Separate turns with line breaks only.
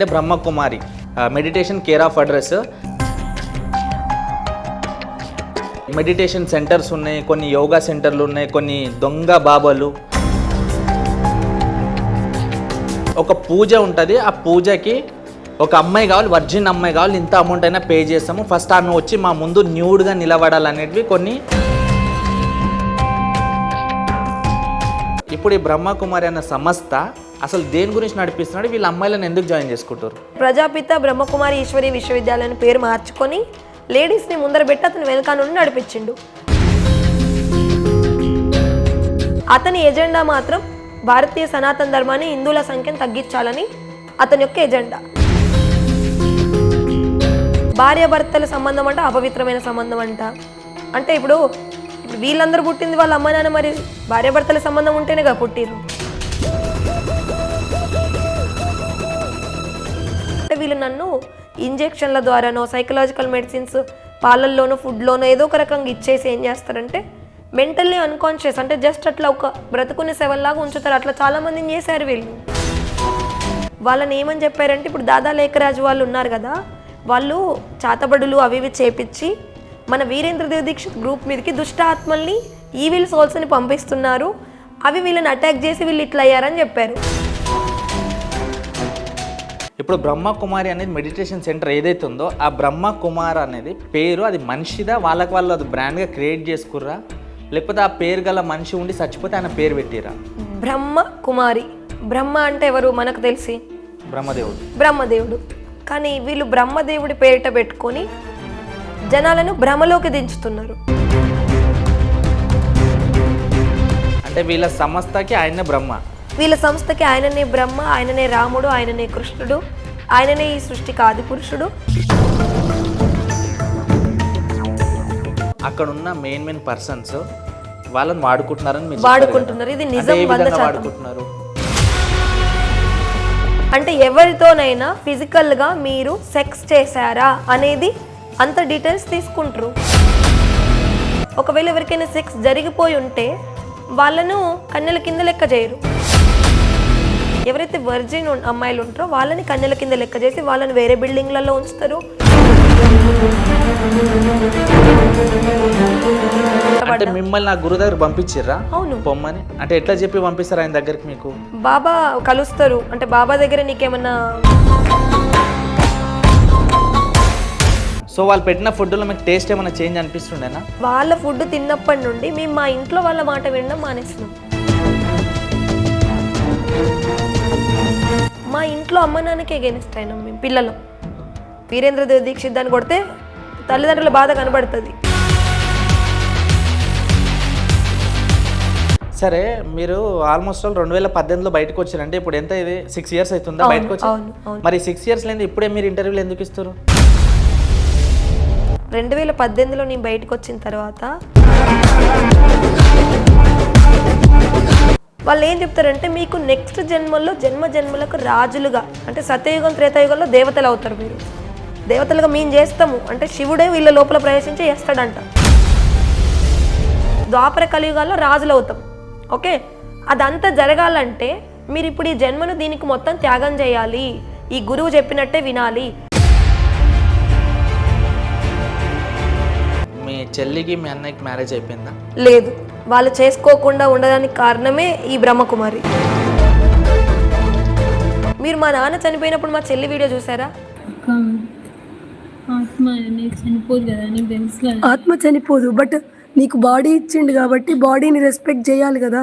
Brahma Kumari meditation care of address. Meditation centres ఉన్నాయి, కొన్ని యోగా సెంటర్లు ఉన్నాయి, కొన్ని దొంగ బాబాలు. ఒక పూజ ఉంటుంది, ఆ పూజకి ఒక అమ్మాయి కావాలి, వర్జిన్ అమ్మాయి కావాలి, ఇంత అమౌంట్ అయినా పే చేస్తాము, ఫస్ట్ ఆమె వచ్చి మా ముందు న్యూడ్గా నిలబడాలనేటివి కొన్ని. ఇప్పుడు ఈ బ్రహ్మకుమారి అన్న సంస్థ అసలు దేని గురించి నడిపిస్తున్నాడు, వీళ్ళ అమ్మాయిలను ఎందుకు జాయిన్ చేసుకుంటారు?
ప్రజాపిత బ్రహ్మకుమారి ఈశ్వరి విశ్వవిద్యాలయం పేరు మార్చుకొని లేడీస్ని ముందర పెట్టి అతను వెనక నుండి నడిపించిండు. అతని ఎజెండా మాత్రం భారతీయ సనాతన ధర్మాన్ని, హిందువుల సంఖ్యను తగ్గించాలని అతని యొక్క ఎజెండా. భార్యాభర్తల సంబంధం అంట అపవిత్రమైన సంబంధం అంట. అంటే ఇప్పుడు వీళ్ళందరూ పుట్టింది వాళ్ళ అమ్మ నాన్న, మరి భార్యాభర్తల సంబంధం ఉంటేనే కదా పుట్టిరు. అంటే వీళ్ళు నన్ను ఇంజెక్షన్ల ద్వారానో, సైకలాజికల్ మెడిసిన్స్, పాలల్లోనో, ఫుడ్లోనో ఏదో ఒక రకంగా ఇచ్చేసి ఏం చేస్తారంటే మెంటల్లీ అన్కాన్షియస్, అంటే జస్ట్ అట్లా ఒక బ్రతుకునే సెవెన్లాగా ఉంచుతారు. అట్లా చాలామందిని చేశారు వీళ్ళు. వాళ్ళని ఏమని చెప్పారంటే, ఇప్పుడు దాదా లేఖరాజు వాళ్ళు ఉన్నారు కదా, వాళ్ళు చాతబడులు అవి ఇవి చేపించి మన వీరేంద్రదేవ్ దీక్షిత్ గ్రూప్ మీదకి దుష్ట ఆత్మల్ని, ఈవిల్ సోల్స్ని పంపిస్తున్నారు, అవి వీళ్ళని అటాక్ చేసి వీళ్ళు ఇట్లా అయ్యారని చెప్పారు.
ఇప్పుడు బ్రహ్మకుమారి అనేది మెడిటేషన్ సెంటర్ ఏదైతే ఉందో, ఆ బ్రహ్మకుమార్ అనేది పేరు అది మనిషిదా, వాళ్ళకి వాళ్ళు అది బ్రాండ్గా క్రియేట్ చేసుకుర్రా, లేకపోతే ఆ పేరు గల మనిషి ఉండి చచ్చిపోతే ఆయన పేరు పెట్టిరా?
బ్రహ్మకుమారి, బ్రహ్మ అంటే ఎవరు మనకు తెలిసి బ్రహ్మదేవుడు. కానీ వీళ్ళు బ్రహ్మదేవుడి పేరిట పెట్టుకొని జనాలను భ్రమలోకి దించుతున్నారు.
అంటే వీళ్ళ సంస్థకి ఆయనే బ్రహ్మ,
వీళ్ళ సంస్థకి ఆయననే బ్రహ్మ, ఆయననే రాముడు, ఆయననే కృష్ణుడు, ఆయననే ఈ సృష్టికి ఆది పురుషుడు.
అక్కడ ఉన్న మెయిన్ పర్సన్స్ వాళ్ళని వాడుకుంటున్నారని
వాడుకుంటున్నారు. ఇది నిజం.
వాడుకుంటున్నారు
అంటే ఎవరితోనైనా ఫిజికల్గా మీరు సెక్స్ చేశారా అనేది అంత డీటెయిల్స్ తీసుకుంటారు. ఒకవేళ ఎవరికైనా సెక్స్ జరిగిపోయి ఉంటే వాళ్ళను కన్యల కింద లెక్క చేయరు. ఎవరైతే వర్జిన్ అమ్మాయిలు ఉంటారో వాళ్ళని కన్యల కింద లెక్క చేసి వాళ్ళని వేరే బిల్డింగ్లలో ఉంచుతారు.
అంటే మిమ్మల్ని నా గురు దగ్గర పంపించారా?
అవును,
పొమ్మని. అంటే ఎట్లా చెప్పి పంపిస్తారు ఆయన దగ్గరికి? మీకు
బాబా కలుస్తారు. అంటే బాబా దగ్గర నీకేమన్నా,
సో వాళ్ళు పెట్టిన ఫుడ్లో మీకు టేస్ట్ ఏమైనా చేంజ్ అనిపిస్తుండేనా?
వాళ్ళ ఫుడ్ తిన్నప్పటి నుండి మేము మా ఇంట్లో వాళ్ళ మాట వినడం మానేస్తున్నాం. మా ఇంట్లో అమ్మ నాన్నకి ఎగెనిస్ట్ అయినాం మేము పిల్లలు. వీరేంద్రదేవ్ దీక్షిత్ దాన్ని కొడితే తల్లిదండ్రుల బాధ కనబడుతుంది.
సరే, మీరు ఆల్మోస్ట్ 2018లో బయటకు వచ్చారంటే ఇప్పుడు ఎంత, ఇది 6 years అవుతుందా బయటకు వచ్చి? మరి 6 years లేదు, ఇప్పుడే మీరు ఇంటర్వ్యూలు ఎందుకు ఇస్తారు?
2018లో నేను బయటకు వచ్చిన తర్వాత వాళ్ళు ఏం చెప్తారంటే, మీకు నెక్స్ట్ జన్మల్లో జన్మలకు రాజులుగా, అంటే సత్యయుగం త్రేతాయుగంలో దేవతలు అవుతారు మీరు. దేవతలుగా మేము చేస్తాము అంటే శివుడే వీళ్ళ లోపల ప్రవేశించి చేస్తాడంట. ద్వాపర కలియుగాల్లో రాజులు అవుతాం. ఓకే, అదంతా జరగాలంటే మీరు ఇప్పుడు ఈ జన్మను దీనికి మొత్తం త్యాగం చేయాలి, ఈ గురువు చెప్పినట్టే వినాలి.
మీ చెల్లికి మీ అన్నయ్యకి మ్యారేజ్ అయిపోయిందా?
లేదు, వాళ్ళు చేసుకోకుండా ఉండడానికి కారణమే ఈ బ్రహ్మకుమారి. మీరు మా నాన్న చనిపోయినప్పుడు మా చెల్లి వీడియో చూసారా?
ఆత్మ చనిపోదు, బట్ నీకు బాడీ ఇచ్చిండు కాబట్టి బాడీని రెస్పెక్ట్ చేయాలి కదా.